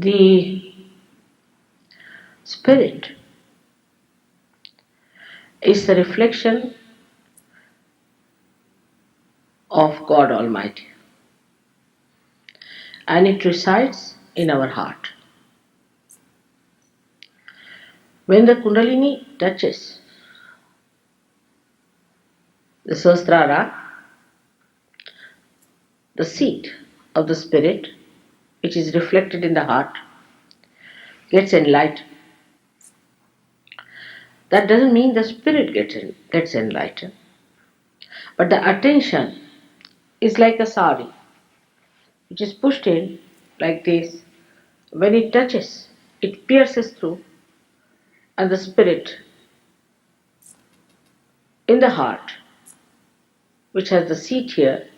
The spirit is the reflection of God Almighty, and it resides in our heart. When the Kundalini touches the Sahasrara, the seat of the spirit, which is reflected in the heart, gets enlightened. That doesn't mean the spirit gets enlightened, but the attention is like a sari, which is pushed in like this. When it touches, it pierces through, and the spirit in the heart, which has the seat here,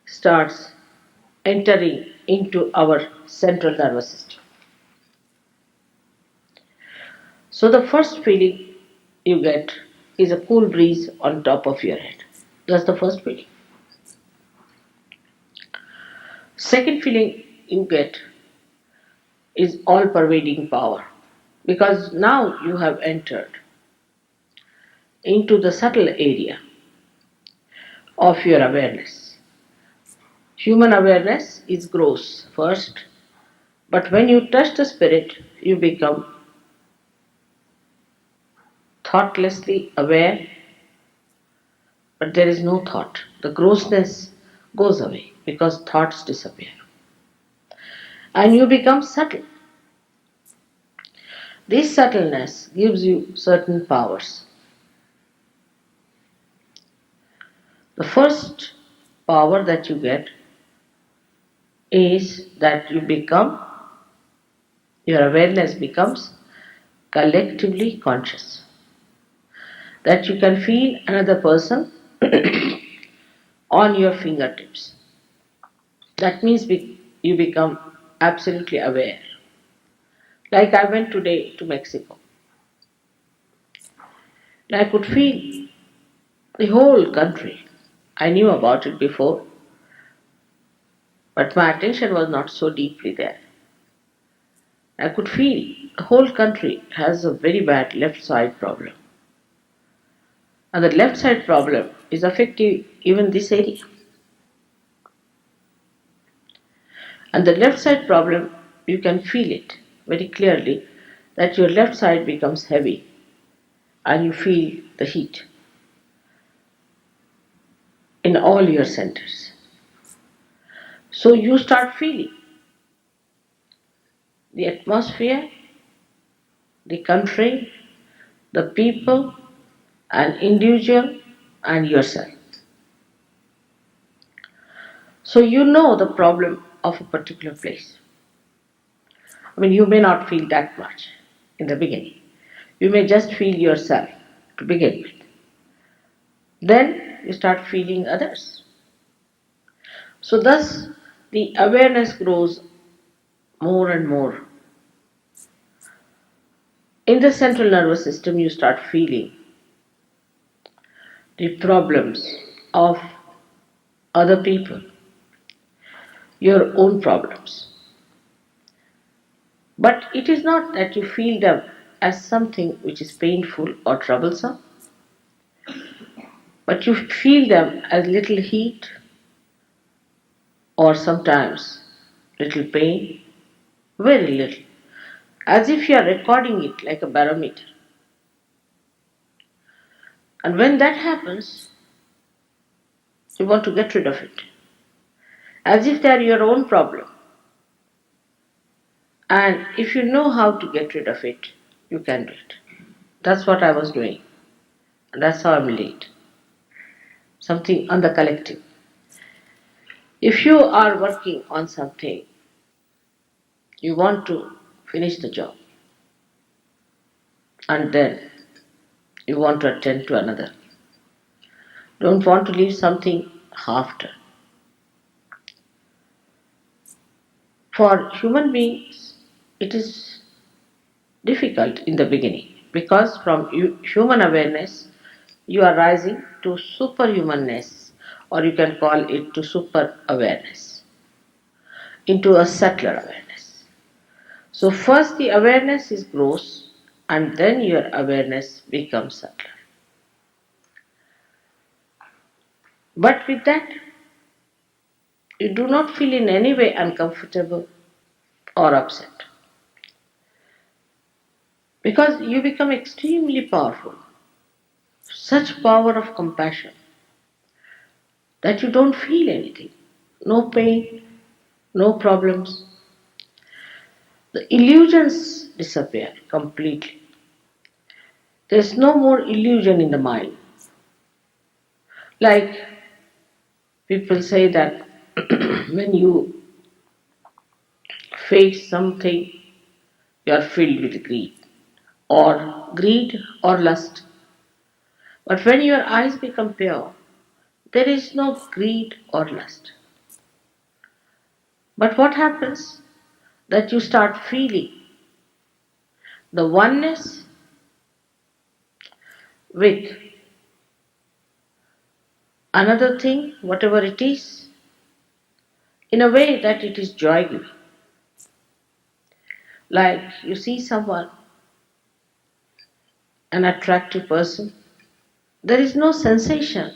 starts entering into our central nervous system. So the first feeling you get is a cool breeze on top of your head. That's the first feeling. Second feeling you get is all pervading power, because now you have entered into the subtle area of your awareness. Human awareness is gross first, but when you touch the spirit, you become thoughtlessly aware, but there is no thought. The grossness goes away because thoughts disappear. And you become subtle. This subtleness gives you certain powers. The first power that you get is that your awareness becomes collectively conscious. That you can feel another person on your fingertips. That means you become absolutely aware. Like I went today to Mexico. And I could feel the whole country. I knew about it before, but my attention was not so deeply there. I could feel the whole country has a very bad left side problem. And the left side problem is affecting even this area. And the left side problem, you can feel it very clearly that your left side becomes heavy and you feel the heat in all your centers. So you start feeling the atmosphere, the country, the people, an individual, and yourself. So you know the problem of a particular place. I mean, you may not feel that much in the beginning. You may just feel yourself to begin with. Then you start feeling others. So thus the awareness grows more and more. In the central nervous system, you start feeling the problems of other people, your own problems. But it is not that you feel them as something which is painful or troublesome, but you feel them as little heat or sometimes little pain, very little, as if you are recording it like a barometer. And when that happens, you want to get rid of it, as if they are your own problem. And if you know how to get rid of it, you can do it. That's what I was doing. And that's how I'm late. Something on the collective. If you are working on something, you want to finish the job. And then you want to attend to another. Don't want to leave something half done. For human beings, it is difficult in the beginning because from human awareness, you are rising to superhumanness, or you can call it to super awareness, into a subtler awareness. So, first the awareness is gross, and then your awareness becomes subtler. But with that, you do not feel in any way uncomfortable or upset because you become extremely powerful, such power of compassion that you don't feel anything, no pain, no problems. The illusions disappear completely. There's no more illusion in the mind. Like people say that when you face something, you are filled with greed or lust. But when your eyes become pure, there is no greed or lust. But what happens? That you start feeling the oneness with another thing, whatever it is, in a way that it is joy giving. Like you see someone, an attractive person, there is no sensation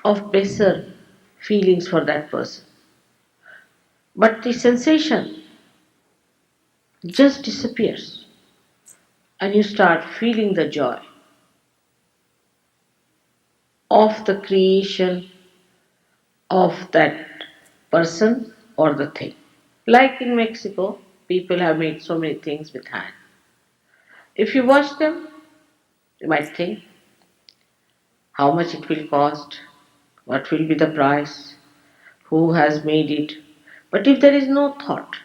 of baser feelings for that person. But the sensation just disappears and you start feeling the joy of the creation of that person or the thing. Like in Mexico, people have made so many things with hand. If you watch them, you might think how much it will cost, what will be the price, who has made it. But if there is no thought,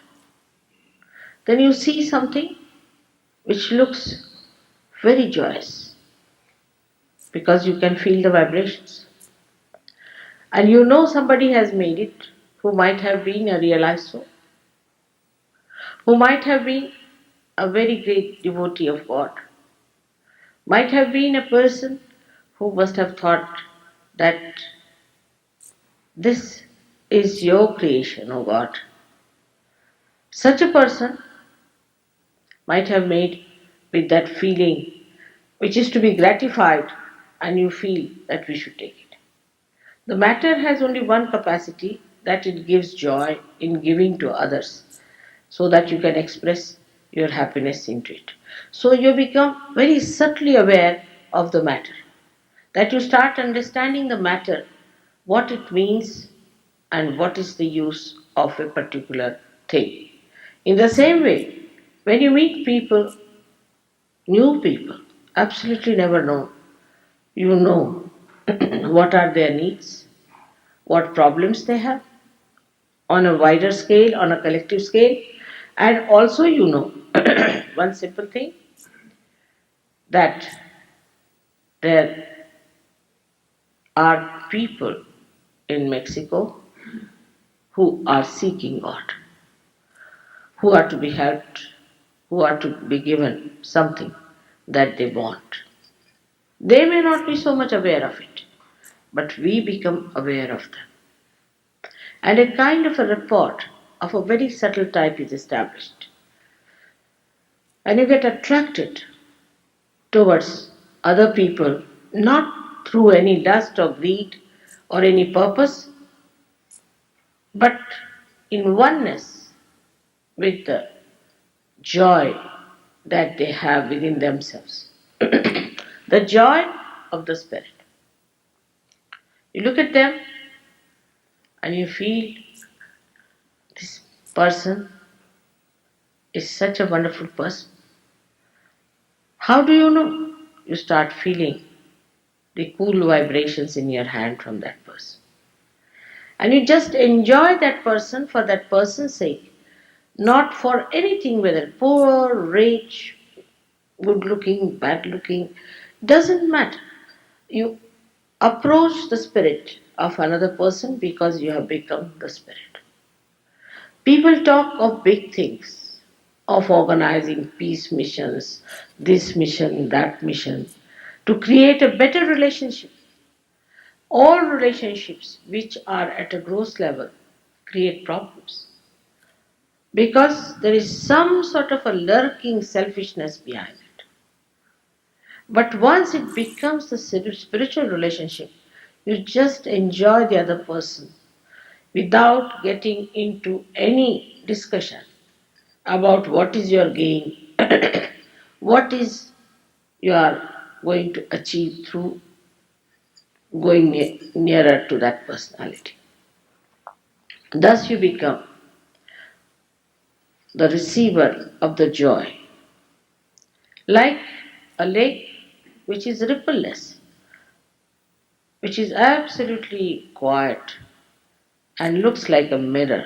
then you see something which looks very joyous because you can feel the vibrations. And you know somebody has made it who might have been a realized soul, who might have been a very great devotee of God, might have been a person who must have thought that this is your creation, O God. Such a person might have made with that feeling which is to be gratified, and you feel that we should take it. The matter has only one capacity, that it gives joy in giving to others so that you can express your happiness into it. So you become very subtly aware of the matter, that you start understanding the matter, what it means, and what is the use of a particular thing. In the same way, when you meet people, new people, absolutely never know, you know what are their needs, what problems they have on a wider scale, on a collective scale, and also you know one simple thing, that there are people in Mexico who are seeking God, who are to be helped, who are to be given something that they want. They may not be so much aware of it, but we become aware of them. And a kind of a rapport of a very subtle type is established. And you get attracted towards other people, not through any lust or greed or any purpose, but in oneness with the joy that they have within themselves. The joy of the Spirit. You look at them and you feel this person is such a wonderful person. How do you know? You start feeling the cool vibrations in your hand from that person. And you just enjoy that person for that person's sake, not for anything, whether poor, rich, good looking, bad looking, doesn't matter. You approach the spirit of another person because you have become the spirit. People talk of big things, of organizing peace missions, this mission, that mission, to create a better relationship. All relationships which are at a gross level create problems. because there is some sort of a lurking selfishness behind it. But once it becomes a spiritual relationship, you just enjoy the other person without getting into any discussion about what is your gain, what is you are going to achieve through going nearer to that personality. Thus, you become the receiver of the joy, like a lake which is rippleless, which is absolutely quiet and looks like a mirror.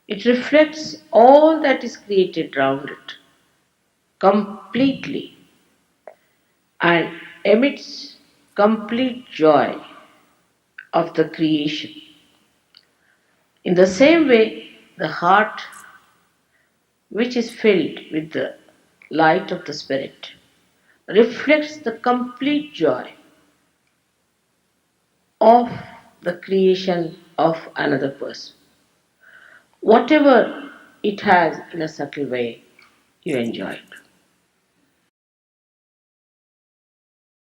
It reflects all that is created around it completely and emits complete joy of the creation. In the same way, the heart, which is filled with the light of the Spirit, reflects the complete joy of the creation of another person. Whatever it has in a subtle way, you enjoy it.